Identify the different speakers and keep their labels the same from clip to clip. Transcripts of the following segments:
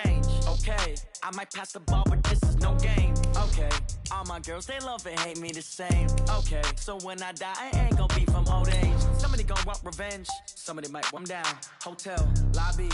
Speaker 1: change. Okay, I might pass the ball, but this is no game. Okay, all my girls, they love and hate me the same. Okay, so when I die, I ain't gonna be from old age. Somebody gonna want revenge, somebody might want down. Hotel, lobby,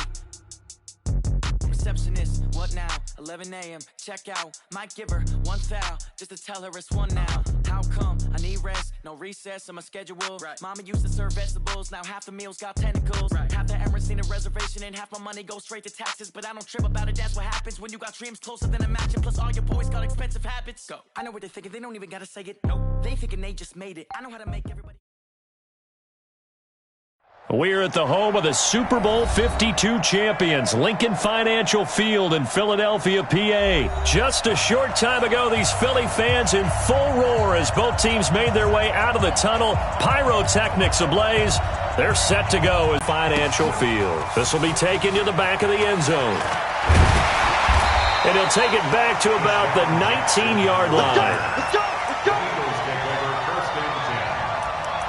Speaker 1: receptionist, what now? 11 a.m., check out. Might give her one foul, just to tell her it's one now. How come? I need rest, no recess in my schedule. Right. Mama used to serve vegetables, now half the meals got tentacles. Right. Half the Emirates need a reservation and half my money goes straight to taxes. But I don't trip about it, that's what happens when you got dreams closer than a match. And plus all your boys got expensive habits. Go. I know what they're thinking, they don't even gotta say it. Nope. They thinking they just made it. I know how to make everybody.
Speaker 2: We're at the home of the Super Bowl 52 champions, Lincoln Financial Field in Philadelphia, PA. Just a short time ago, these Philly fans in full roar as both teams made their way out of the tunnel. Pyrotechnics ablaze. They're set to go at Financial Field. This will be taken to the back of the end zone. And he'll take it back to about the 19-yard line.
Speaker 3: Let's go! Let's go! Eagles take over first and 10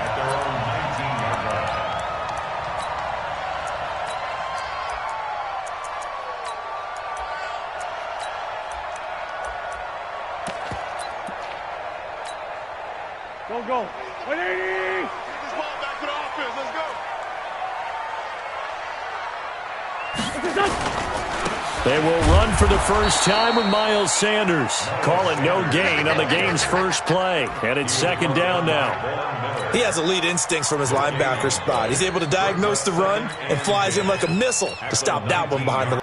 Speaker 3: at their own 19-yard line.
Speaker 4: Go. 180!
Speaker 3: Get this ball back to the offense. Let's go.
Speaker 2: They will run for the first time with Miles Sanders. Call it no gain on the game's first play. And it's second down now.
Speaker 5: He has elite instincts from his linebacker spot. He's able to diagnose the run and flies in like a missile to stop that one behind the line.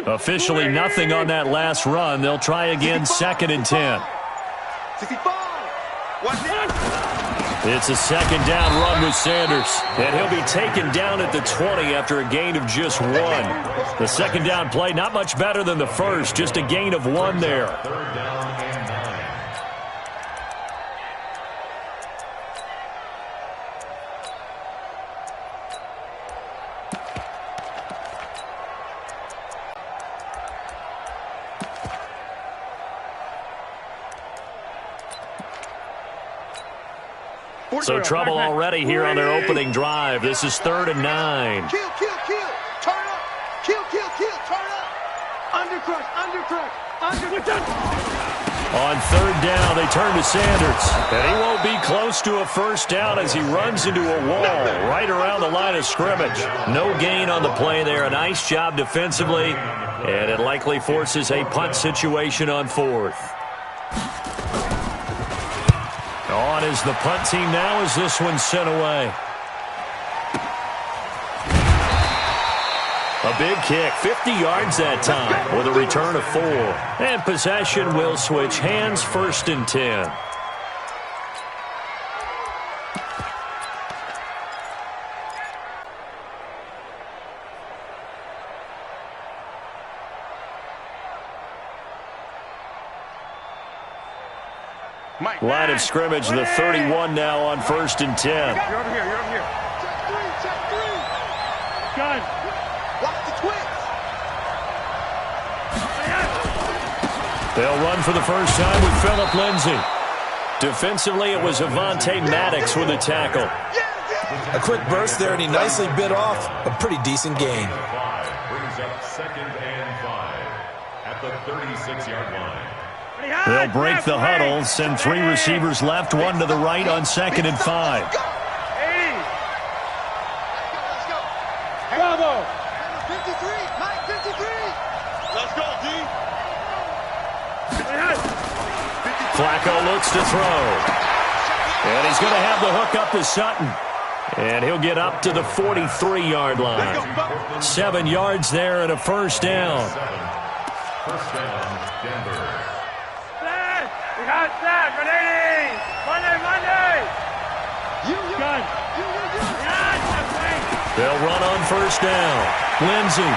Speaker 2: Officially nothing on that last run. They'll try again, second and 10.
Speaker 3: 65.
Speaker 2: It's a second down run with Sanders. And he'll be taken down at the 20 after a gain of just 1. The second down play, not much better than the first, just a gain of 1 there.
Speaker 3: Third down and 9.
Speaker 2: So trouble already here on their opening drive. This is 3rd and 9.
Speaker 3: Kill. Turn up. Kill. Turn up. Undercrush.
Speaker 2: On 3rd down, they turn to Sanders. And he won't be close to a first down as he runs into a wall right around the line of scrimmage. No gain on the play there. A nice job defensively. And it likely forces a punt situation on 4th. On is the punt team now as this one's sent away. A big kick, 50 yards that time with a return of 4. And possession will switch hands, 1st and 10. Line of scrimmage, the 31 now on 1st and 10.
Speaker 4: You're over here.
Speaker 3: Check three.
Speaker 4: Gun.
Speaker 3: Watch the twist.
Speaker 2: They'll run for the first time with Phillip Lindsay. Defensively, it was Avonte Maddox with a tackle.
Speaker 5: A quick burst there, and he nicely bit off a pretty decent gain.
Speaker 3: Brings up 2nd and 5 at the 36-yard line.
Speaker 2: They'll break the huddle, send 3 receivers left, 1 to the right on 2nd and 5.
Speaker 3: Let's go.
Speaker 4: Bravo.
Speaker 3: 53. Mike, 53. Let's go, D.
Speaker 2: Flacco looks to throw. And he's going to have the hook up to Sutton. And he'll get up to the 43-yard line. 7 yards there and a first down.
Speaker 3: First down, Denver.
Speaker 4: Gun.
Speaker 2: They'll run on first down. Lindsay.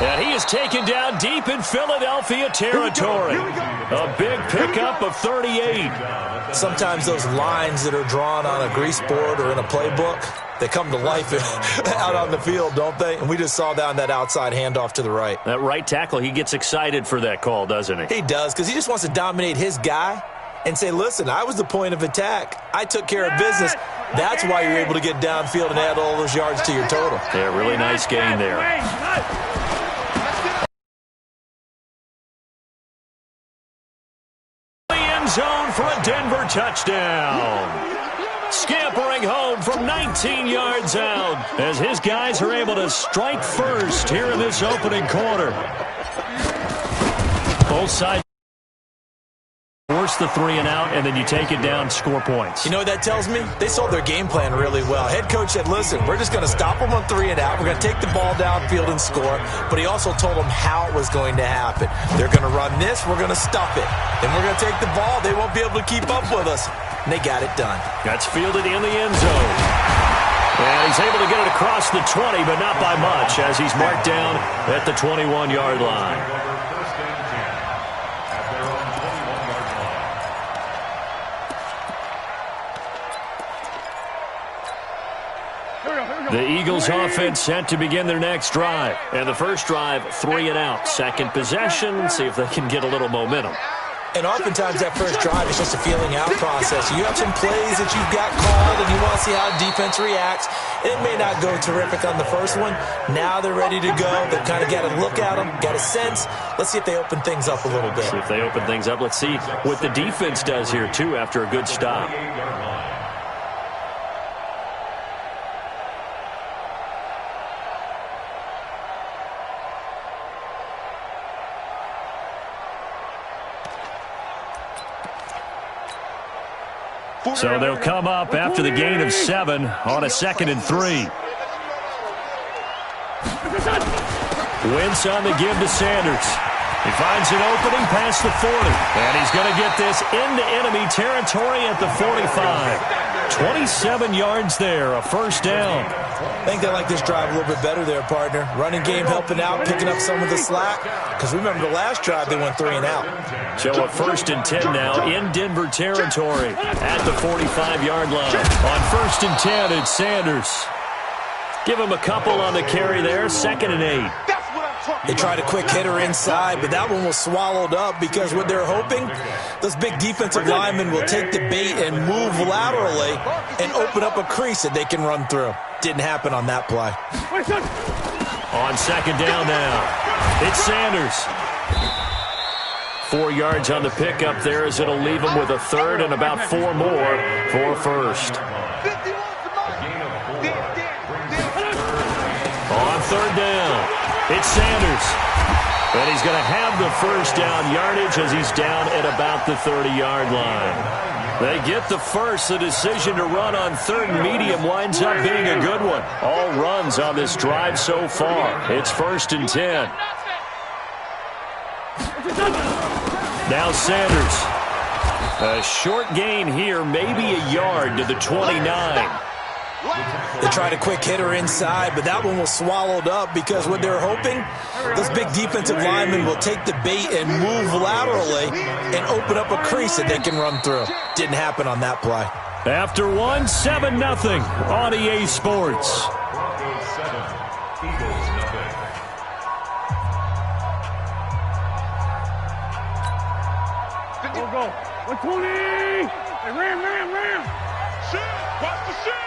Speaker 2: And he is taken down deep in Philadelphia territory. A big pickup of 38.
Speaker 5: Sometimes those lines that are drawn on a grease board or in a playbook, they come to life out on the field, don't they? And we just saw that on that outside handoff to the right.
Speaker 2: That right tackle, he gets excited for that call, doesn't he?
Speaker 5: He does, because he just wants to dominate his guy and say, listen, I was the point of attack. I took care of business. That's why you're able to get downfield and add all those yards to your total.
Speaker 2: Yeah, really nice gain there. The end zone for a Denver touchdown. Scampering home from 19 yards out as his guys are able to strike first here in this opening quarter. Both sides force the 3 and out, and then you take it down, score points.
Speaker 5: You know what that tells me? They sold their game plan really well. Head coach said, listen, we're just going to stop them on 3 and out. We're going to take the ball downfield and score. But he also told them how it was going to happen. They're going to run this. We're going to stuff it. Then we're going to take the ball. They won't be able to keep up with us. And they got it done.
Speaker 2: That's fielded in the end zone. And he's able to get it across the 20, but not by much, as he's marked down at the 21-yard line. The Eagles offense set to begin their next drive. And the first drive, 3 and out. Second possession, see if they can get a little momentum.
Speaker 5: And oftentimes that first drive is just a feeling out process. You have some plays that you've got called and you want to see how defense reacts. It may not go terrific on the first one. Now they're ready to go. They've kind of got to look at them, got a sense. Let's see if they open things up a little bit.
Speaker 2: See if they open things up. Let's see what the defense does here, too, after a good stop. So they'll come up after the gain of 7 on a 2nd and 3. Wentz on the give to Sanders. He finds an opening past the 40. And he's going to get this into enemy territory at the 45. 27 yards there, a first down.
Speaker 5: I think they like this drive a little bit better there, partner. Running game helping out, picking up some of the slack. Because remember, the last drive they went 3 and out.
Speaker 2: So a 1st and 10 now in Denver territory at the 45-yard line. On 1st and 10, it's Sanders. Give him a couple on the carry there, 2nd and 8.
Speaker 5: They tried a quick hitter inside, but that one was swallowed up because what they're hoping, those big defensive linemen will take the bait and move laterally and open up a crease that they can run through. Didn't happen on that play.
Speaker 2: On 2nd down now, it's Sanders. 4 yards on the pickup there as it'll leave him with a 3rd and about 4 more for 1st. On 3rd down, it's Sanders. And he's going to have the first down yardage as he's down at about the 30-yard line. They get the first. The decision to run on 3rd and medium winds up being a good one. All runs on this drive so far. It's 1st and 10. Now Sanders. A short gain here, maybe a yard to the 29.
Speaker 5: They tried a quick hitter inside, but that one was swallowed up because what they're hoping, those big defensive linemen will take the bait and move laterally and open up a crease that they can run through. Didn't happen on that play.
Speaker 2: After 1, 7-0 on EA Sports.
Speaker 3: Broncos 7, Eagles nothing.
Speaker 4: Go. 120. Hey, ram.
Speaker 6: Shit. Watch the shit.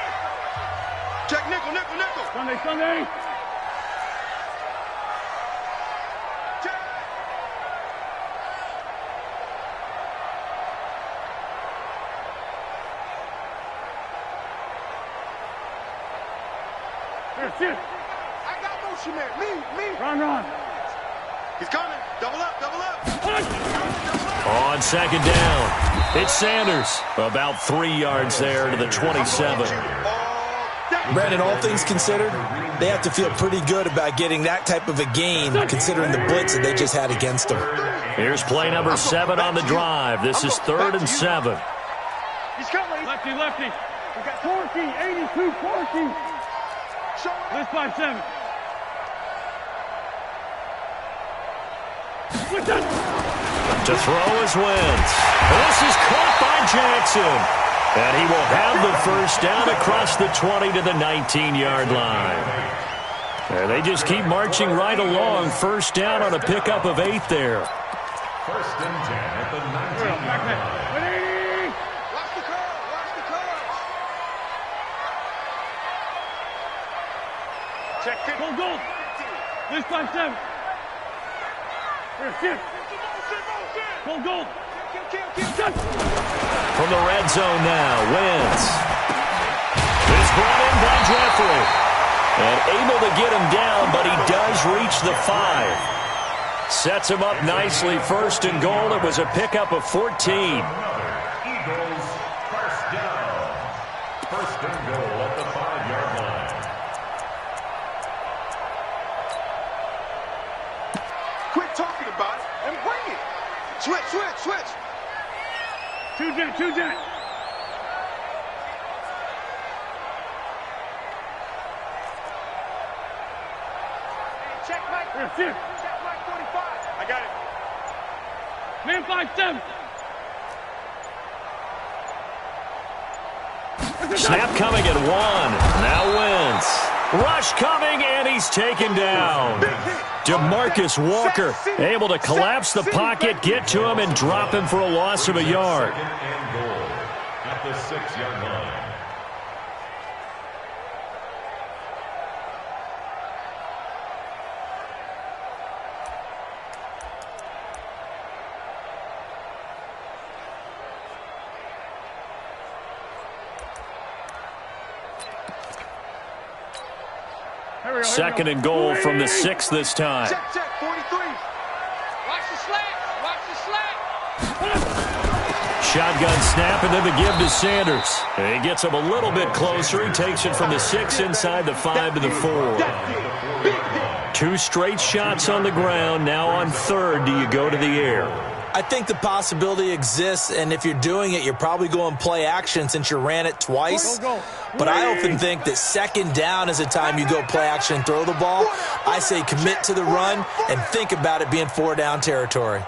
Speaker 6: Check nickel.
Speaker 4: Sunday.
Speaker 6: Check.
Speaker 4: Here, sit.
Speaker 6: I got motion man. Me.
Speaker 4: Run.
Speaker 6: He's coming. Double up.
Speaker 2: On 2nd down, it's Sanders. About 3 yards there to the 27.
Speaker 5: Brandon, all things considered, they have to feel pretty good about getting that type of a gain considering the blitz that they just had against them.
Speaker 2: Here's play number 7 on the drive. This is 3rd and 7.
Speaker 6: He's coming.
Speaker 4: Lefty. We got 14, 82, 14. Let's 5-7.
Speaker 2: To throw is Wentz. This is caught by Jackson. And he will have the first down across the 20 to the 19-yard line. And they just keep marching right along. First down on a pickup of 8 there.
Speaker 3: First and 10 at the 19-yard line.
Speaker 6: Watch the curve. Watch the curve. Check 50.
Speaker 4: Go. This 5-7. Here, shift. Go.
Speaker 2: From the red zone now, Wentz. It's brought in by Jeffrey. And able to get him down, but he does reach the 5. Sets him up nicely. First and goal. It was a pickup of 14.
Speaker 3: Eagles first down. First and goal at the 5-yard line.
Speaker 6: Quit talking about it and bring it. Switch.
Speaker 4: Two jet.
Speaker 6: Check Mike.
Speaker 4: Here, shift.
Speaker 6: Check Mike 45. I got it.
Speaker 4: Man 5-7.
Speaker 2: Snap coming at 1. Now Wentz. Rush coming, and he's taken down. DeMarcus Walker able to collapse the pocket, get to him, and drop him for a loss of a yard.
Speaker 3: Second and goal at the 6-yard line.
Speaker 2: Second and goal from the 6 this time.
Speaker 6: Check 43. Watch the slant.
Speaker 2: Shotgun snap, and then the give to Sanders. He gets him a little bit closer. He takes it from the 6 inside the 5 to the 4. 2 straight shots on the ground. Now on third, do you go to the air?
Speaker 5: I think the possibility exists, and if you're doing it, you're probably going play action since you ran it twice. But I often think that second down is a time you go play action and throw the ball. I say commit to the run and think about it being 4-down territory.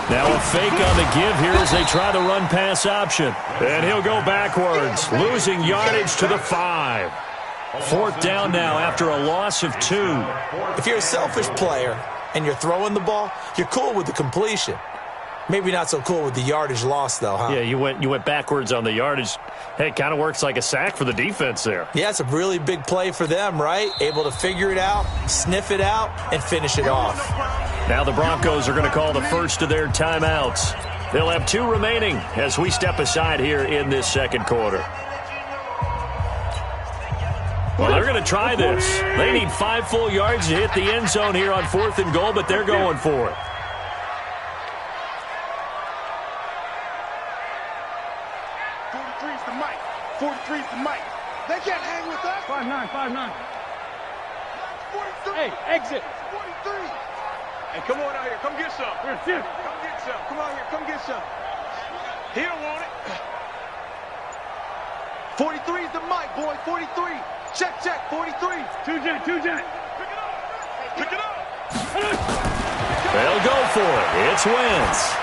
Speaker 2: Now a fake on the give here as they try the run-pass option. And he'll go backwards, losing yardage to the 5. Fourth down now after a loss of 2.
Speaker 5: If you're a selfish player and you're throwing the ball, you're cool with the completion. Maybe not so cool with the yardage loss, though, huh?
Speaker 2: Yeah, you went backwards on the yardage. Hey, it kind of works like a sack for the defense there.
Speaker 5: Yeah, it's a really big play for them, right? Able to figure it out, sniff it out, and finish it off.
Speaker 2: Now the Broncos are going to call the first of their timeouts. They'll have 2 remaining as we step aside here in this second quarter. Well, they're going to try this. They need 5 full yards to hit the end zone here on 4th and goal, but they're going for it.
Speaker 6: 43's the mic. 43's the mic. They can't hang with us.
Speaker 4: 5-9.
Speaker 6: 43.
Speaker 4: Hey, exit.
Speaker 6: 43. Hey, come on out here. Come get some.
Speaker 4: Here, shift.
Speaker 6: Come get some. Come out here. Come get some. He don't want it. 43's the mic, boy. 43. Check. 43.
Speaker 4: Two jet.
Speaker 6: Pick it up.
Speaker 2: They'll go for it. It's Wentz.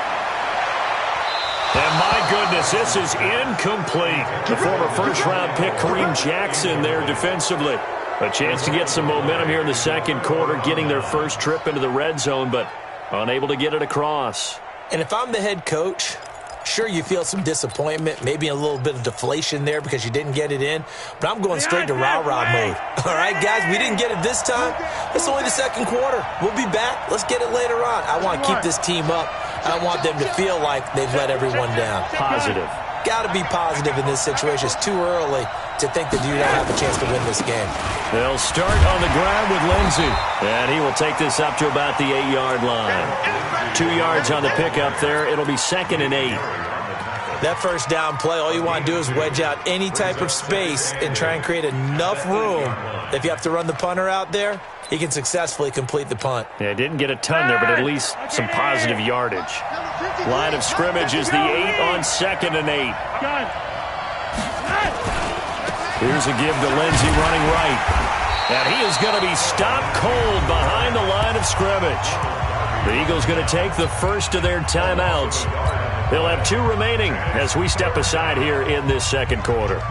Speaker 2: And my goodness, this is incomplete. The former first-round pick, Kareem Jackson, there defensively. A chance to get some momentum here in the second quarter, getting their first trip into the red zone, but unable to get it across.
Speaker 5: And if I'm the head coach, sure, you feel some disappointment, maybe a little bit of deflation there because you didn't get it in, but I'm going straight to rah-rah mode. All right, guys, we didn't get it this time. It's only the second quarter. We'll be back. Let's get it later on. I want to keep this team up. I don't want them to feel like they've let everyone down.
Speaker 2: Positive.
Speaker 5: Got to be positive in this situation. It's too early to think that you don't have a chance to win this game.
Speaker 2: They'll start on the ground with Lindsey, and he will take this up to about the 8-yard line. 2 yards on the pickup there. It'll be 2nd and 8.
Speaker 5: That first down play, all you want to do is wedge out any type of space and try and create enough room that if you have to run the punter out there, he can successfully complete the punt.
Speaker 2: Yeah, didn't get a ton there, but at least some positive yardage. Line of scrimmage is the 8 on 2nd and 8. Here's a give to Lindsey running right. And he is going to be stopped cold behind the line of scrimmage. The Eagles going to take the first of their timeouts. They'll have 2 remaining as we step aside here in this second quarter.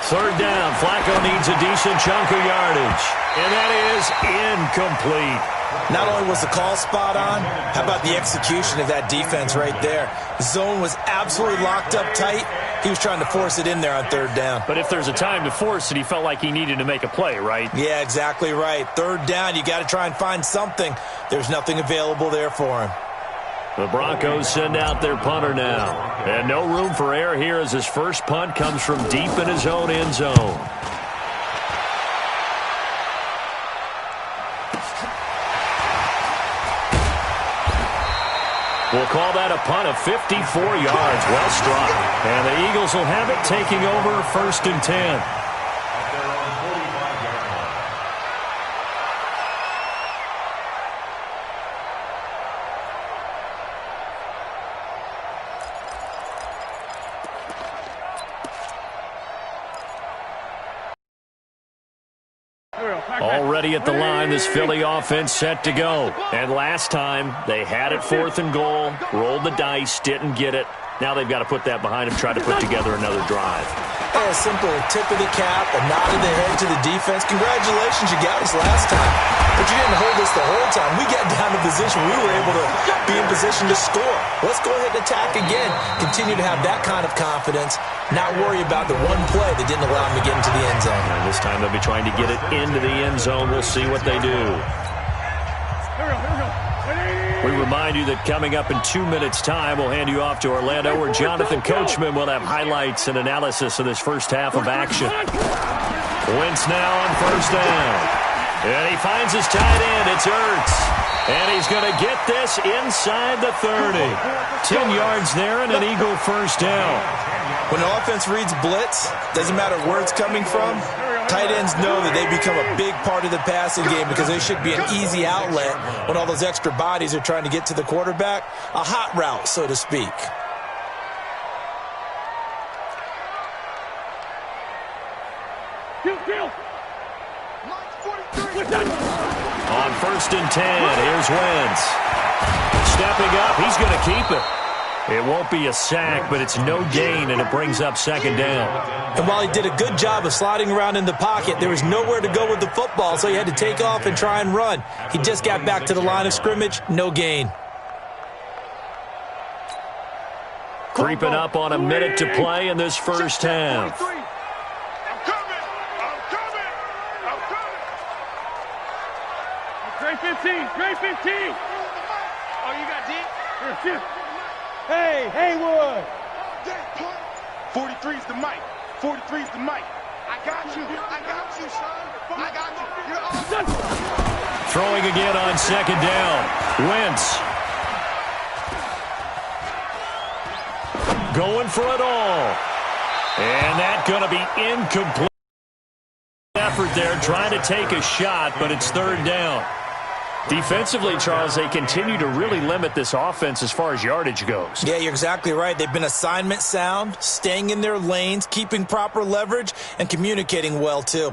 Speaker 2: Third down. Flacco needs a decent chunk of yardage. And that is incomplete.
Speaker 5: Not only was the call spot on, how about the execution of that defense right there? The zone was absolutely locked up tight. He was trying to force it in there on third down.
Speaker 2: But if there's a time to force it, he felt like he needed to make a play, right?
Speaker 5: Yeah, exactly right. Third down, you got to try and find something. There's nothing available there for him.
Speaker 2: The Broncos send out their punter now. And no room for error here as his first punt comes from deep in his own end zone. We'll call that a punt of 54 yards. Well struck. And the Eagles will have it, taking over 1st and 10. Already at the line, this Philly offense set to go. And last time, they had it 4th and goal, rolled the dice, didn't get it. Now they've got to put that behind them, try to put together another drive.
Speaker 5: A simple tip of the cap, a nod of the head to the defense. Congratulations, you got us last time. But you didn't hold us the whole time. We got down to position. We were able to be in position to score. Let's go ahead and attack again. Continue to have that kind of confidence. Not worry about the one play that didn't allow them to get into the end zone.
Speaker 2: And this time they'll be trying to get it into the end zone. We'll see what they do. We remind you that coming up in 2 minutes' time, we'll hand you off to Orlando, where Jonathan Coachman will have highlights and analysis of this first half of action. Wentz now on 1st down. And he finds his tight end. It's Ertz. And he's going to get this inside the 30. 10 yards there and an Eagle first down.
Speaker 5: When the offense reads blitz, doesn't matter where it's coming from, tight ends know that they become a big part of the passing game because they should be an easy outlet when all those extra bodies are trying to get to the quarterback. A hot route, so to speak.
Speaker 2: On 1st and 10, here's Wentz. Stepping up, he's going to keep it. It won't be a sack, but it's no gain, and it brings up 2nd down.
Speaker 5: And while he did a good job of sliding around in the pocket, there was nowhere to go with the football, so he had to take off and try and run. He just got back to the line of scrimmage, no gain.
Speaker 2: Creeping up on a minute to play in this first half.
Speaker 4: Great 15, great 15.
Speaker 6: Oh, you got deep?
Speaker 4: Here, shift. Hey, Haywood.
Speaker 6: 43's the mic. 43's the mic. I got you, son. I got you. You're awesome.
Speaker 2: Throwing again on 2nd down. Wentz. Going for it all. And that's going to be incomplete. Effort there, trying to take a shot, but it's 3rd down. Defensively, Charles, they continue to really limit this offense as far as yardage goes.
Speaker 5: Yeah, you're exactly right. They've been assignment sound, staying in their lanes, keeping proper leverage, and communicating well, too.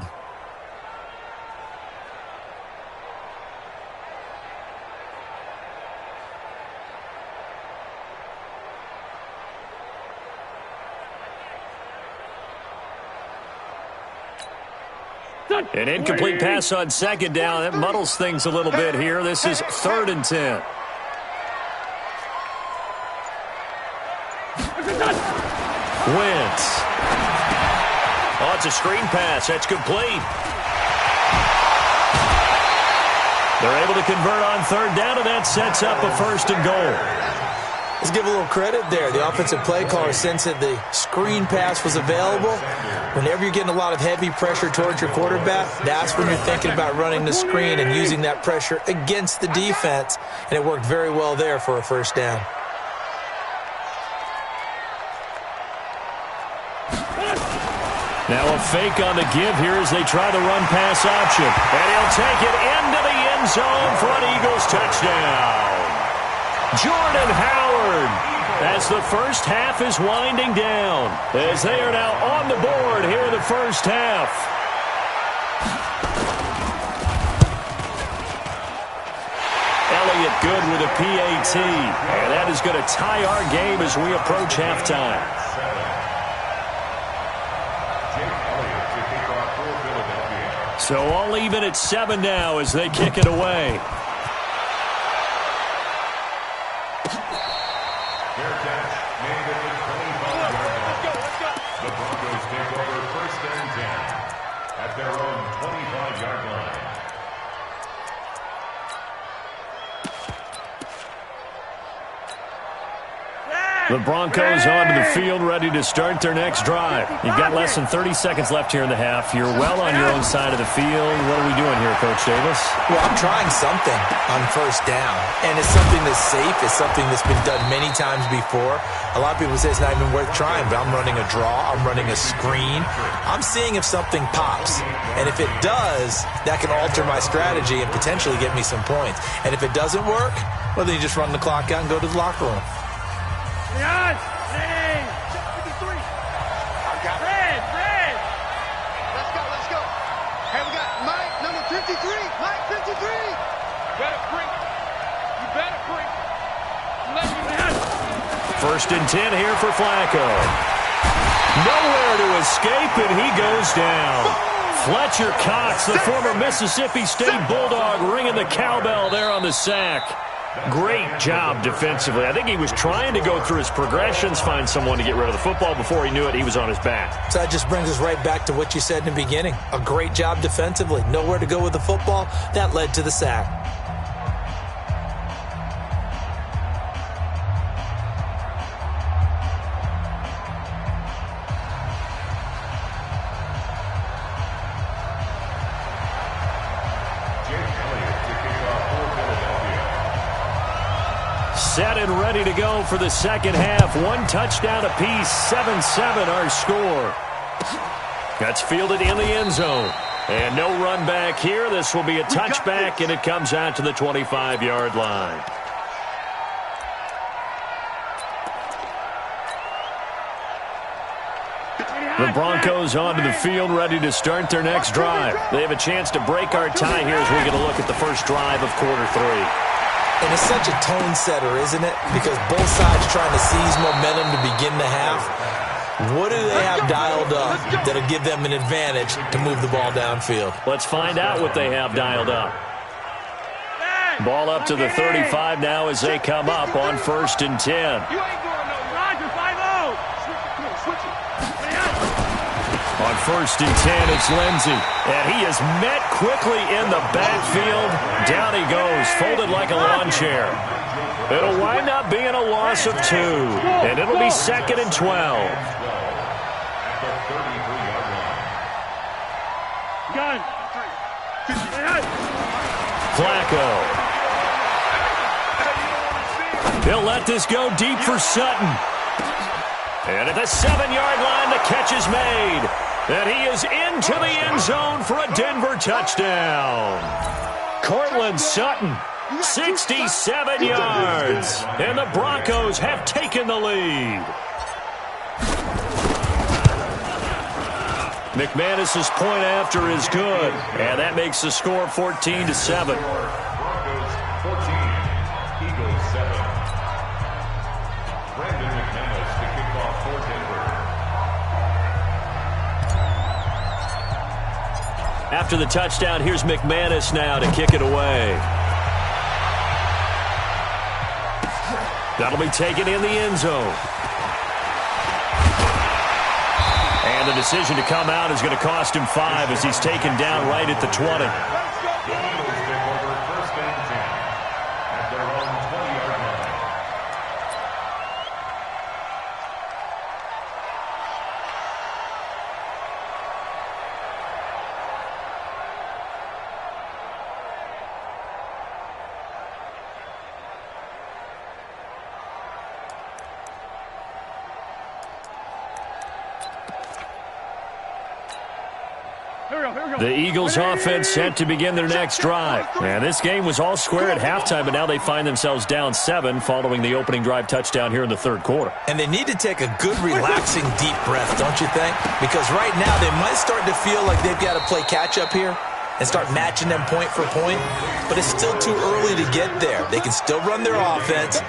Speaker 2: An incomplete pass on 2nd down. That muddles things a little bit here. This is 3rd and 10. Wentz. Oh, it's a screen pass. That's complete. They're able to convert on 3rd down, and that sets up a 1st and goal.
Speaker 5: Let's give a little credit there. The offensive play caller sensed that the screen pass was available. Whenever you're getting a lot of heavy pressure towards your quarterback, that's when you're thinking about running the screen and using that pressure against the defense. And it worked very well there for a first down.
Speaker 2: Now a fake on the give here as they try the run-pass option. And he'll take it into the end zone for an Eagles touchdown. Jordan Howard, as the first half is winding down, as they are now on the board here in the first half. Elliott good with a PAT, and that is going to tie our game as we approach halftime. So all even at 7 now as they kick it away.
Speaker 3: Fair catch made at the 25-yard line. The Broncos take over 1st and 10 at their own 25-yard line.
Speaker 2: The Broncos onto the field, ready to start their next drive. You've got less than 30 seconds left here in the half. You're well on your own side of the field. What are we doing here, Coach Davis?
Speaker 5: Well, I'm trying something on first down, and it's something that's safe. It's something that's been done many times before. A lot of people say it's not even worth trying, but I'm running a draw. I'm running a screen. I'm seeing if something pops, and if it does, that can alter my strategy and potentially get me some points. And if it doesn't work, well, then you just run the clock out and go to the locker room.
Speaker 4: Hey! I got it. Fred! Let's go. Hey, we got Mike, number 53. Mike, 53. You better bring.
Speaker 2: First and 10 here for Flacco. Nowhere to escape, and he goes down. Fletcher Cox, the former Mississippi State Bulldog, ringing the cowbell there on the sack. Great job defensively. I think he was trying to go through his progressions, find someone to get rid of the football. Before he knew it, he was on his back.
Speaker 5: So that just brings us right back to what you said in the beginning. A great job defensively. Nowhere to go with the football. That led to the sack.
Speaker 2: Set and ready to go for the second half. One touchdown apiece, 7-7 our score. That's fielded in the end zone. And no run back here. This will be a touchback, and it comes out to the 25-yard line. The Broncos onto the field, ready to start their next drive. They have a chance to break our tie here as we get a look at the first drive of quarter 3.
Speaker 5: And it's such a tone setter, isn't it? Because both sides trying to seize momentum to begin the half. What do they have dialed up that'll give them an advantage to move the ball downfield?
Speaker 2: Let's find out what they have dialed up. Ball up to the 35 now as they come up on 1st and 10.
Speaker 4: You ain't going no Roger, 5-0. Switch it.
Speaker 2: On 1st and 10, it's Lindsey. And he is met quickly in the backfield. Down he goes, folded like a lawn chair. It'll wind up being a loss of 2. And it'll be 2nd and 12.
Speaker 4: Gun.
Speaker 2: Flacco. He'll let this go deep for Sutton. And at the 7-yard line, the catch is made. And he is into the end zone for a Denver touchdown. Cortland Sutton, 67 yards. And the Broncos have taken the lead. McManus's point after is good. And that makes the score 14-7.
Speaker 3: Broncos 14, Eagles 7. Brandon McManus to kick off for Denver.
Speaker 2: After the touchdown, here's McManus now to kick it away. That'll be taken in the end zone. And the decision to come out is going to cost him 5 as he's taken down right at the 20.
Speaker 3: The Eagles take over 1st and 10 at their own 20-yard line.
Speaker 2: The Eagles offense set to begin their next drive. And this game was all square at halftime, but now they find themselves down 7 following the opening drive touchdown here in the third quarter.
Speaker 5: And they need to take a good, relaxing, deep breath, don't you think? Because right now they might start to feel like they've got to play catch-up here and start matching them point for point. But it's still too early to get there. They can still run their offense.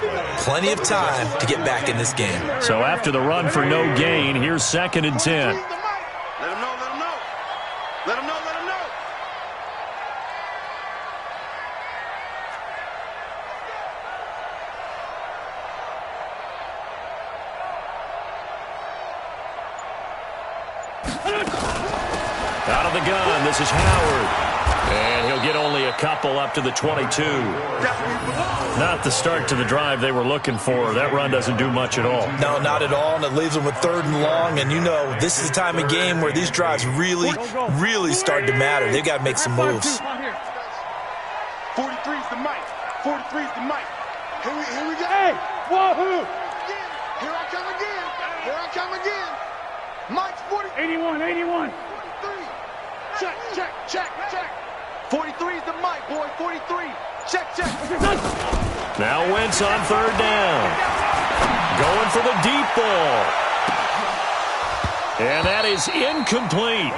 Speaker 5: Plenty of time to get back in this game.
Speaker 2: So after the run for no gain, here's 2nd and 10.
Speaker 6: Let him know, let him know. Let him know, let him know.
Speaker 2: Out of the gun, this is Howard. And he'll get only a couple up to the 22. Not the start to the drive they were looking for. That run doesn't do much at all.
Speaker 5: No, not at all, and it leaves them with 3rd and long. And you know, this is the time of game where these drives really, really start to matter. They've got to make some moves.
Speaker 6: 43's the mic. 43's the mic. Here we go. Hey, wahoo! Here I come again. Here I come again. Mike's 40.
Speaker 4: 81, 81.
Speaker 6: 43. Check, check, check, check. 43's the mic, boy. 43. Check, check.
Speaker 2: Now Wentz on 3rd down. Going for the deep ball. And that is incomplete.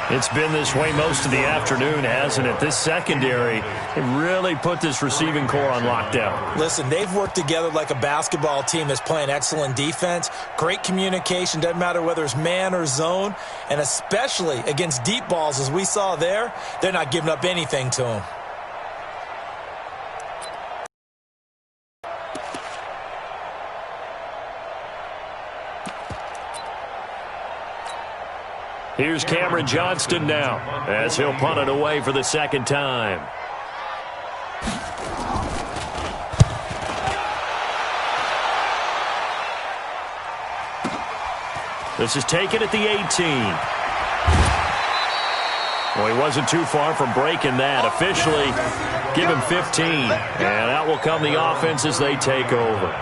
Speaker 2: It's been this way most of the afternoon, hasn't it? This secondary, it really put this receiving core on lockdown.
Speaker 5: Listen, they've worked together like a basketball team that's playing excellent defense. Great communication, doesn't matter whether it's man or zone. And especially against deep balls, as we saw there, they're not giving up anything to them.
Speaker 2: Here's Cameron Johnston now as he'll punt it away for the 2nd time. This is taken at the 18. Well, he wasn't too far from breaking that. Officially, give him 15. And out will come the offense as they take over.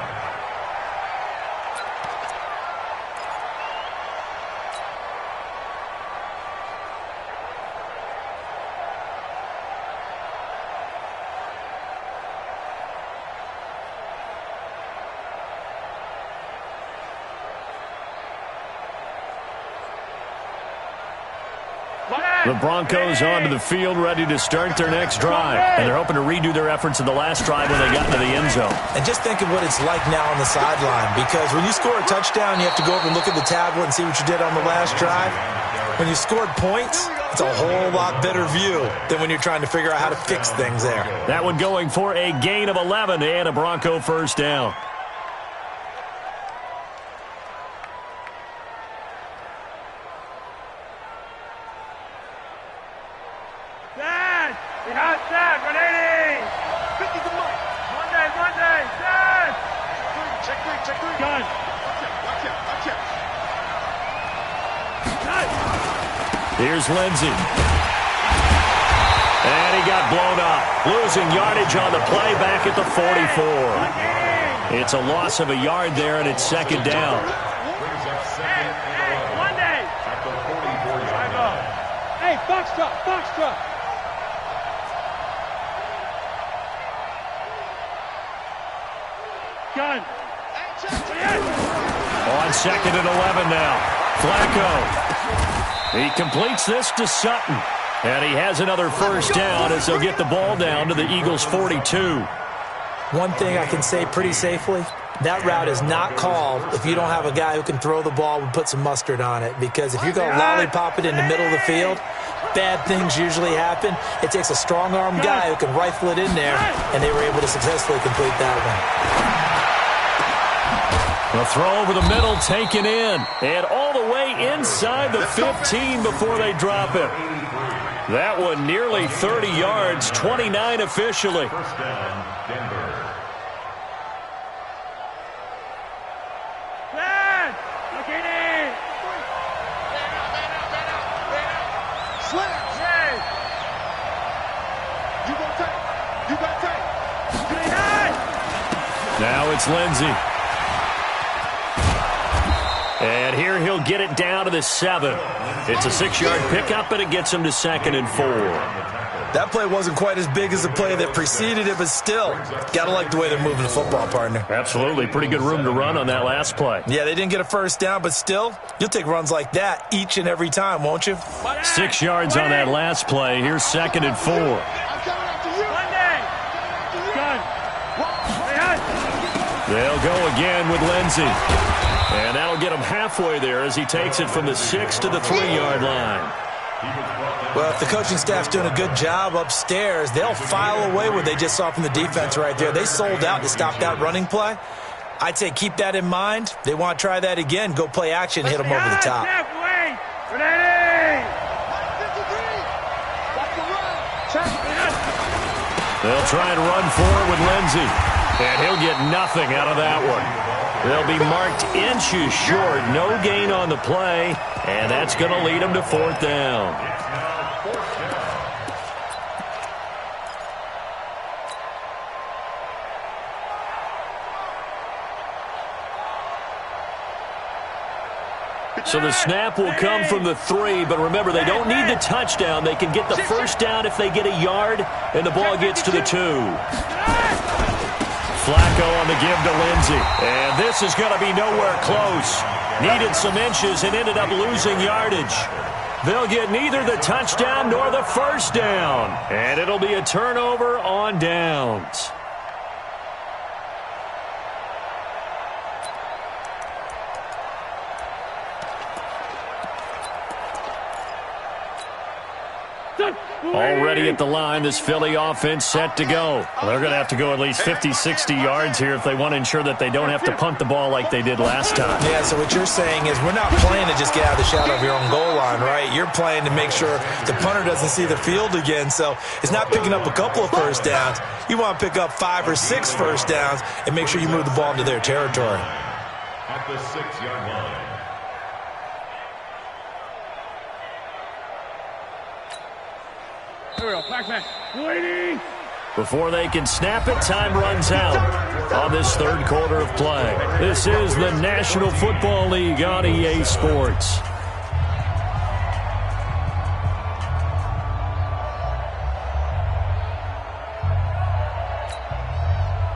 Speaker 2: The Broncos onto the field, ready to start their next drive. And they're hoping to redo their efforts in the last drive when they got into the end zone.
Speaker 5: And just think of what it's like now on the sideline. Because when you score a touchdown, you have to go over and look at the tablet and see what you did on the last drive. When you scored points, it's a whole lot better view than when you're trying to figure out how to fix things there.
Speaker 2: That one going for a gain of 11 and a Bronco 1st down. Here's Lindsey. And he got blown up. Losing yardage on the play back at the 44. It's a loss of a yard there, and it's 2nd down.
Speaker 4: Hey, foxtrot, foxtrot. Gun.
Speaker 2: On 2nd and 11 now. Flacco. He completes this to Sutton. And he has another 1st down as they'll get the ball down to the Eagles' 42.
Speaker 5: One thing I can say pretty safely, that route is not called if you don't have a guy who can throw the ball and put some mustard on it. Because if you're going to lollipop it in the middle of the field, bad things usually happen. It takes a strong-arm guy who can rifle it in there, and they were able to successfully complete that one.
Speaker 2: The throw over the middle taken in. And all the way inside the 15 before they drop it. That one nearly 30 yards, 29 officially.
Speaker 3: 1st down, Denver.
Speaker 2: Now it's Lindsey. And here he'll get it down to the 7. It's a 6-yard pickup, and it gets him to 2nd and 4.
Speaker 5: That play wasn't quite as big as the play that preceded it, but still, got to like the way they're moving the football, partner.
Speaker 2: Absolutely. Pretty good room to run on that last play.
Speaker 5: Yeah, they didn't get a first down, but still, you'll take runs like that each and every time, won't you?
Speaker 2: 6 yards on that last play. Here's 2nd and 4. They'll go again with Lindsey. And that'll get him halfway there as he takes it from the 6 to the 3-yard line.
Speaker 5: Well, if the coaching staff's doing a good job upstairs, they'll file away what they just saw from the defense right there. They sold out to stop that running play. I'd say keep that in mind. They want to try that again. Go play action, hit them over the top.
Speaker 2: They'll try and run forward with Lindsey. And he'll get nothing out of that one. They'll be marked inches short. No gain on the play. And that's going to lead them to 4th down. So the snap will come from the 3, but remember, they don't need the touchdown. They can get the first down if they get a yard, and the ball gets to the 2. Flacco on the give to Lindsey. And this is going to be nowhere close. Needed some inches and ended up losing yardage. They'll get neither the touchdown nor the first down. And it'll be a turnover on downs. Already at the line, this Philly offense set to go. They're going to have to go at least 50, 60 yards here if they want to ensure that they don't have to punt the ball like they did last time.
Speaker 5: Yeah, so what you're saying is we're not playing to just get out of the shadow of your own goal line, right? You're playing to make sure the punter doesn't see the field again. So it's not picking up a couple of first downs. You want to pick up 5 or 6 first downs and make sure you move the ball into their territory.
Speaker 3: At the 6-yard line.
Speaker 2: Before they can snap it, time runs out on this 3rd quarter of play. This is the National Football League on EA Sports.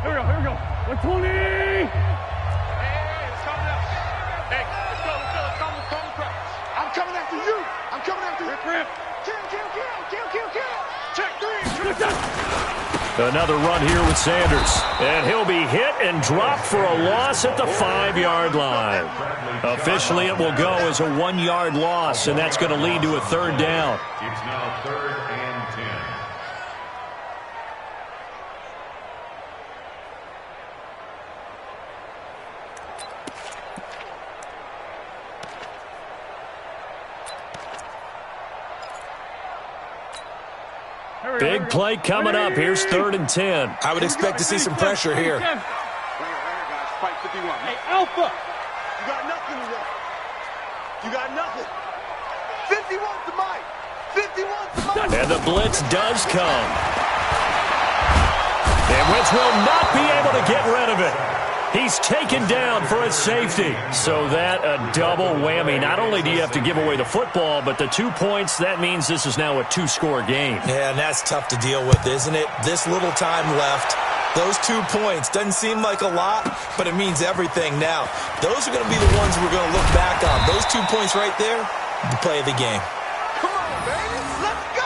Speaker 6: Here we go. 120!
Speaker 4: Hey, it's coming up. Hey, let's go. I'm coming after you. I'm coming after you. Kill. Check 3.
Speaker 2: Another run here with Sanders. And he'll be hit and dropped for a loss at the 5-yard line. Officially, it will go as a 1-yard loss, and that's going to lead to a 3rd down.
Speaker 3: It's now 3rd and 10.
Speaker 2: Big play coming up. Here's 3rd and 10.
Speaker 5: I would expect to see some pressure here.
Speaker 4: Fight 51. Hey, Alpha! You got nothing today. You got nothing. 50 wants the mic. 50 wants the mic.
Speaker 2: And the blitz does come. And Wentz will not be able to get rid of it. He's taken down for a safety. So that a double whammy. Not only do you have to give away the football, but the 2 points, that means this is now a 2-score game.
Speaker 5: Yeah, and that's tough to deal with, isn't it? This little time left. Those 2 points doesn't seem like a lot, but it means everything now. Those are going to be the ones we're going to look back on. Those 2 points right there, the play of the game.
Speaker 4: Come on, baby. Let's go.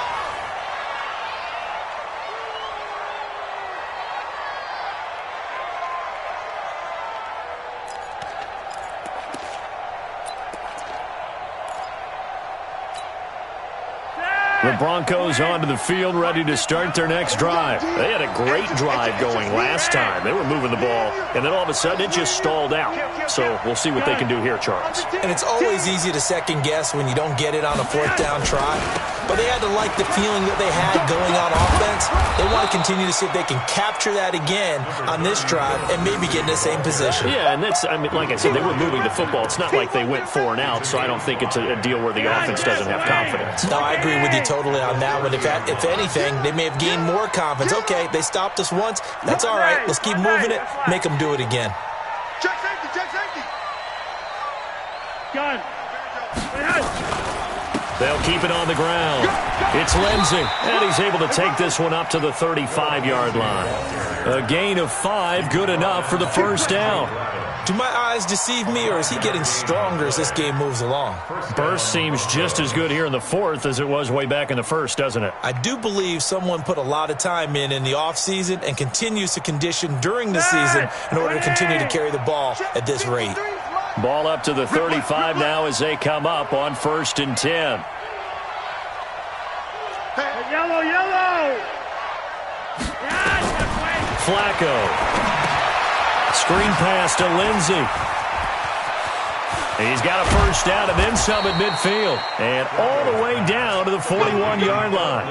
Speaker 2: The Broncos onto the field, ready to start their next drive. They had a great drive going last time. They were moving the ball, and then all of a sudden it just stalled out. So we'll see what they can do here, Charles.
Speaker 5: And it's always easy to second guess when you don't get it on a 4th down try. But they had to like the feeling that they had going on offense. They want to continue to see if they can capture that again on this drive and maybe get in the same position.
Speaker 2: Yeah, and that's, I mean, like I said, they were moving the football. It's not like they went 4 and out, so I don't think it's a deal where the offense doesn't have confidence.
Speaker 5: No, I agree with you totally on that one. If anything, they may have gained more confidence. Okay, they stopped us once. That's all right. Let's keep moving it. Make them do it again.
Speaker 4: Check safety.
Speaker 2: They'll keep it on the ground. It's Lindsey, and he's able to take this one up to the 35-yard line. A gain of 5, good enough for the first down.
Speaker 5: Do my eyes deceive me, or is he getting stronger as this game moves along?
Speaker 2: Burst seems just as good here in the fourth as it was way back in the first, doesn't it?
Speaker 5: I do believe someone put a lot of time in the offseason and continues to condition during the season in order to continue to carry the ball at this rate.
Speaker 2: Ball up to the 35 now as they come up on 1st and 10.
Speaker 4: Yellow, yellow!
Speaker 2: Flacco. Screen pass to Lindsey. He's got a first down and then some at midfield. And all the way down to the 41-yard line.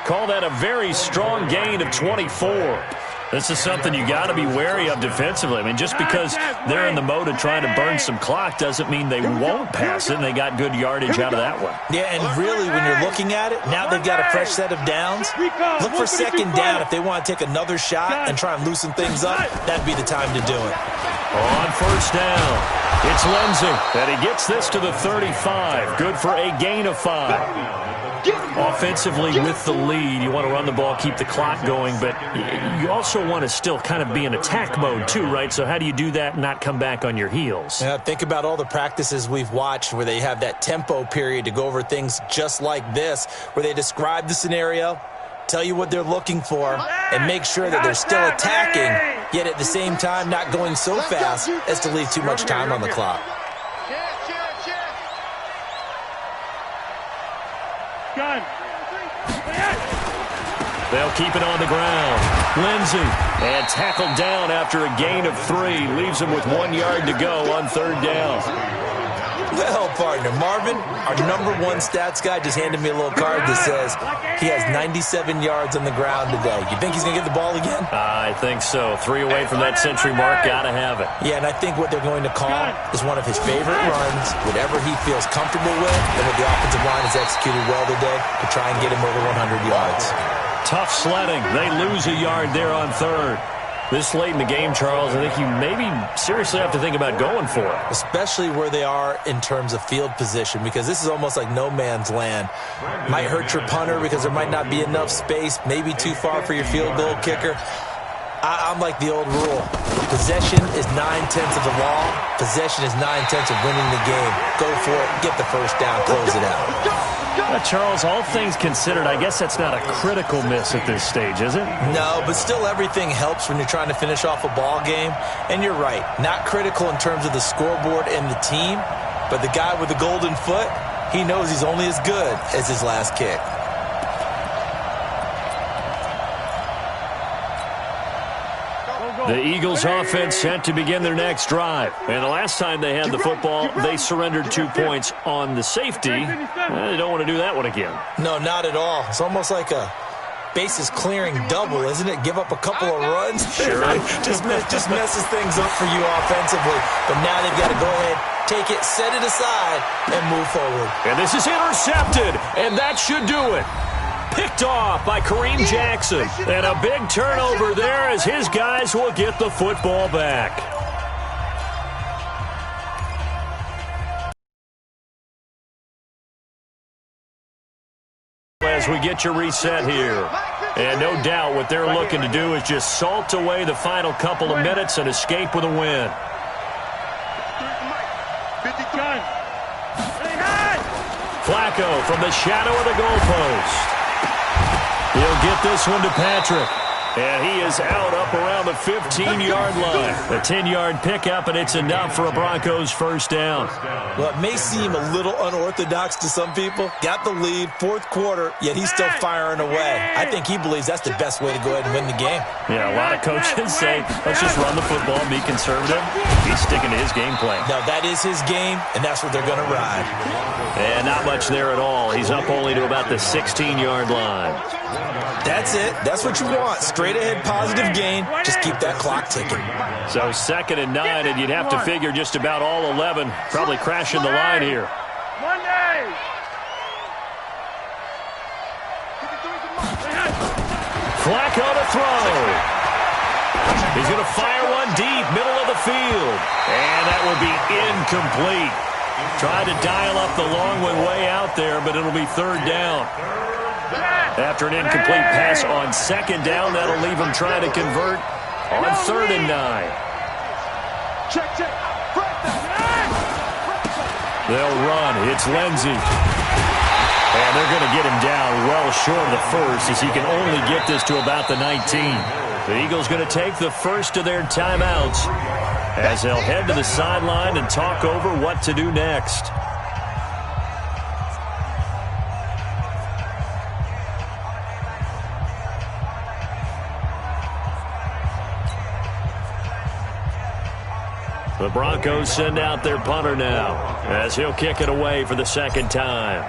Speaker 2: Call that a very strong gain of 24. This is something you got to be wary of defensively. I mean, just because they're in the mode of trying to burn some clock doesn't mean they won't pass it, and they got good yardage out of that one.
Speaker 5: Yeah, and really, when you're looking at it, now they've got a fresh set of downs. Look for second down if they want to take another shot and try and loosen things up. That'd be the time to do it.
Speaker 2: On first down, it's Lindsey, and he gets this to the 35. Good for a gain of 5. Offensively with the lead, you want to run the ball, keep the clock going, but you also want to still kind of be in attack mode too, right? So how do you do that and not come back on your heels?
Speaker 5: Yeah, think about all the practices we've watched where they have that tempo period to go over things just like this, where they describe the scenario, tell you what they're looking for, and make sure that they're still attacking, yet at the same time not going so fast as to leave too much time on the clock.
Speaker 2: They'll keep it on the ground. Lindsey, and tackled down after a gain of 3. Leaves him with 1 yard to go on 3rd down.
Speaker 5: Well, partner, Marvin, our #1 stats guy just handed me a little card that says he has 97 yards on the ground today. You think he's going to get the ball again?
Speaker 2: I think so. 3 away from that century mark. Got to have it.
Speaker 5: Yeah, and I think what they're going to call is one of his favorite runs, whatever he feels comfortable with, and what the offensive line has executed well today to try and get him over 100 yards.
Speaker 2: Tough sledding. They lose a yard there on 3rd. This late in the game, Charles, I think you maybe seriously have to think about going for it.
Speaker 5: Especially where they are in terms of field position, because this is almost like no man's land. Might hurt your punter because there might not be enough space, maybe too far for your field goal kicker. I'm like the old rule. Possession is 9/10 of the law. Possession is 9/10 of winning the game. Go for it. Get the first down. Close it out.
Speaker 2: Charles, all things considered, I guess that's not a critical miss at this stage, is it?
Speaker 5: No, but still everything helps when you're trying to finish off a ball game. And you're right. Not critical in terms of the scoreboard and the team, but the guy with the golden foot, he knows he's only as good as his last kick.
Speaker 2: The Eagles offense set to begin their next drive. And the last time they had the football, they surrendered 2 points on the safety. They don't want to do that one again.
Speaker 5: No, not at all. It's almost like a bases clearing double, isn't it? Give up a couple of runs.
Speaker 2: Sure.
Speaker 5: just messes things up for you offensively. But now they've got to go ahead, take it, set it aside, and move forward.
Speaker 2: And this is intercepted, and that should do it. Picked off by Kareem Jackson. And a big turnover there as his guys will get the football back. As we get your reset here. And no doubt what they're looking to do is just salt away the final couple of minutes and escape with a win. Flacco from the shadow of the goalpost. He'll get this one to Patrick. And he is out up around the 15-yard line. A 10-yard pickup, and it's enough for a Broncos first down.
Speaker 5: Well, it may seem a little unorthodox to some people. Got the lead, 4th quarter, yet he's still firing away. I think he believes that's the best way to go ahead and win the game.
Speaker 2: Yeah, a lot of coaches say, let's just run the football and be conservative. He's sticking to his game plan.
Speaker 5: Now, that is his game, and that's what they're going to ride.
Speaker 2: And not much there at all. He's up only to about the 16-yard line.
Speaker 5: That's it. That's what you want. Straight ahead positive gain. Just keep that clock ticking.
Speaker 2: So 2nd and 9, and you'd have to figure just about all 11 probably crashing the line here. Flacco to throw. He's going to fire one deep, middle of the field. And that will be incomplete. Tried to dial up the long one way out there, but it'll be third down. After an incomplete pass on second down, that'll leave them trying to convert on 3rd and 9.
Speaker 6: Check.
Speaker 2: They'll run. It's Lindsey. And they're going to get him down well short of the first, as he can only get this to about the 19. The Eagles going to take the first of their timeouts as they'll head to the sideline and talk over what to do next. The Broncos send out their punter now as he'll kick it away for the second time.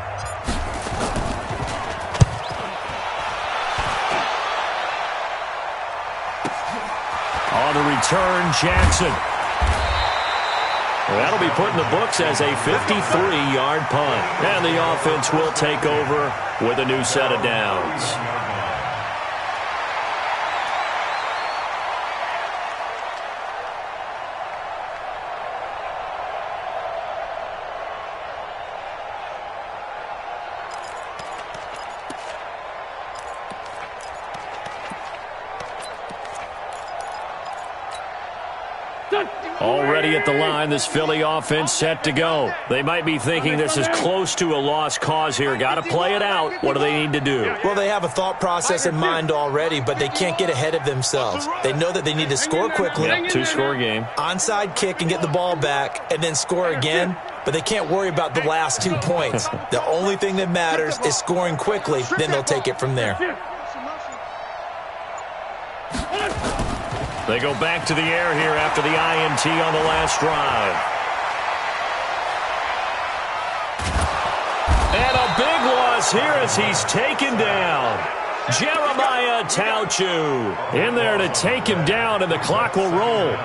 Speaker 2: On the return, Jackson. That'll be put in the books as a 53-yard punt. And the offense will take over with a new set of downs. Already at the line, this Philly offense set to go. They might be thinking this is close to a lost cause here. Got to play it out. What do they need to do?
Speaker 5: Well, they have a thought process in mind already, but they can't get ahead of themselves. They know that they need to score quickly.
Speaker 2: Yep, 2-score game.
Speaker 5: Onside kick and get the ball back and then score again, but they can't worry about the last 2 points. The only thing that matters is scoring quickly, then they'll take it from there.
Speaker 2: They go back to the air here after the INT on the last drive. And a big loss here as he's taken down. Jeremiah Tauchu in there to take him down, and the clock will roll.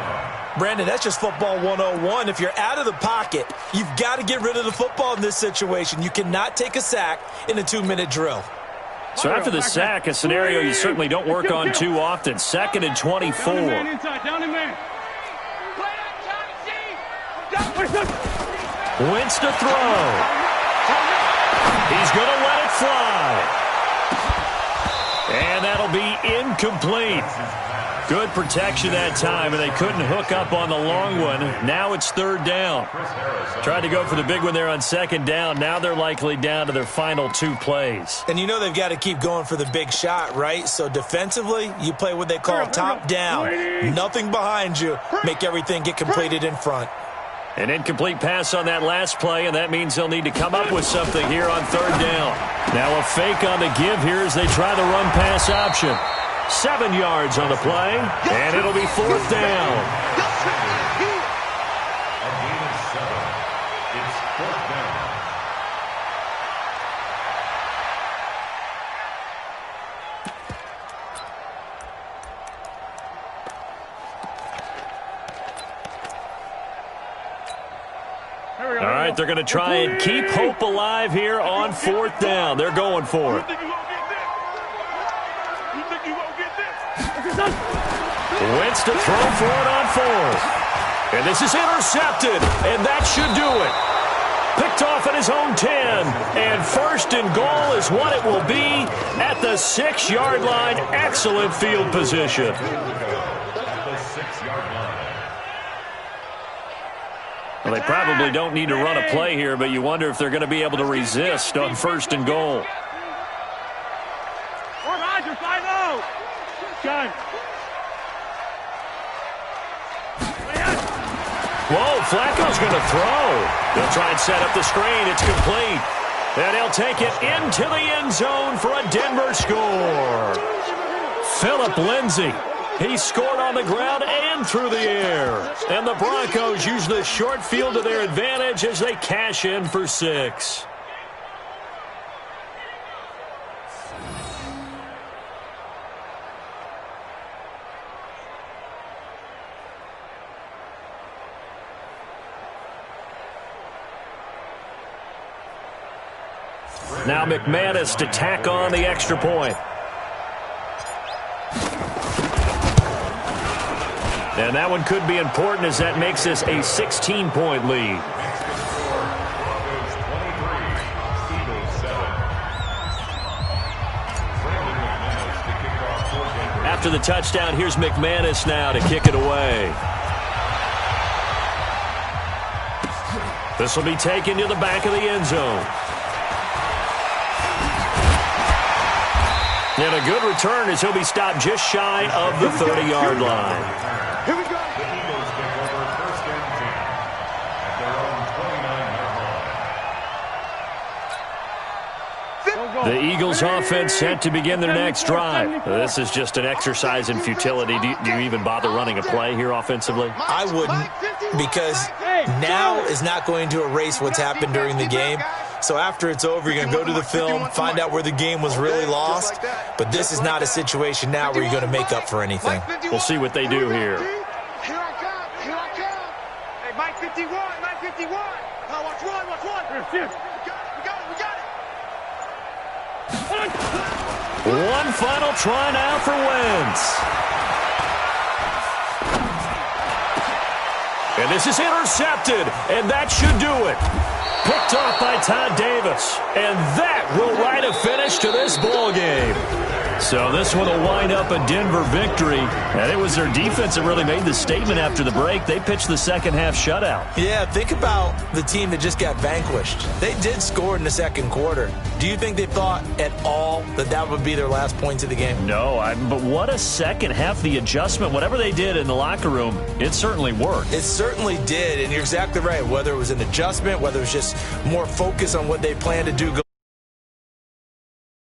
Speaker 5: Brandon, that's just football 101. If you're out of the pocket, you've got to get rid of the football in this situation. You cannot take a sack in a 2-minute drill.
Speaker 2: So after the sack, a scenario you certainly don't work on too often. 2nd and 24. Wentz to throw. He's going to let it fly. And that'll be incomplete. Good protection that time, and they couldn't hook up on the long one. Now it's 3rd down. Tried to go for the big one there on 2nd down. Now they're likely down to their final 2 plays.
Speaker 5: And you know they've got to keep going for the big shot, right? So defensively, you play what they call top down. Nothing behind you. Make everything get completed in front.
Speaker 2: An incomplete pass on that last play, and that means they'll need to come up with something here on 3rd down. Now a fake on the give here as they try the run-pass option. 7 yards on the play, and it'll be 4th down.
Speaker 3: A gain of 7. It's 4th down.
Speaker 2: All right, they're going to try and keep hope alive here on 4th down. They're going for it. Wentz to throw for it on 4th. And this is intercepted, and that should do it. Picked off at his own 10, and 1st and goal is what it will be at the 6-yard line. Excellent field position.
Speaker 3: At the 6-yard line.
Speaker 2: Well, they probably don't need to run a play here, but you wonder if they're going to be able to resist on 1st and goal. Whoa, Flacco's going to throw. They'll try and set up the screen. It's complete. And he'll take it into the end zone for a Denver score. Phillip Lindsay. He scored on the ground and through the air. And the Broncos use the short field to their advantage as they cash in for 6. Now McManus to tack on the extra point. And that one could be important as that makes this a 16-point lead. after the touchdown. Here's McManus now to kick it away. This will be taken to the back of the end zone. And a good return as he'll be stopped just shy of the 30-yard line.
Speaker 6: Here we go.
Speaker 3: The Eagles take over first and 10 at their own 29-yard line.
Speaker 2: The Eagles offense set to begin their next drive. This is just an exercise in futility. Do you even bother running a play here offensively?
Speaker 5: I wouldn't, because now is not going to erase what's happened during the game. So after it's over, you're going to go to the film, find out where the game was really lost. But this is not a situation now where you're going to make up for anything.
Speaker 2: We'll see what they do here.
Speaker 6: Here I come. Here I come.
Speaker 4: Hey, Mike 51, Mike 51. Oh, watch one, watch one. We got it.
Speaker 2: One final try now for Wentz. And this is intercepted, and that should do it. Picked off by Todd Davis. And that will write a finish to this ball game. So this one will wind up a Denver victory. And it was their defense that really made the statement after the break. They pitched the second half shutout.
Speaker 5: Yeah, think about the team that just got vanquished. They did score in the second quarter. Do you think they thought at all that that would be their last points of the game?
Speaker 2: No, but what a second half. The adjustment, whatever they did in the locker room, it certainly worked.
Speaker 5: It certainly did, and you're exactly right. Whether it was an adjustment, whether it was just more focus on what they planned to do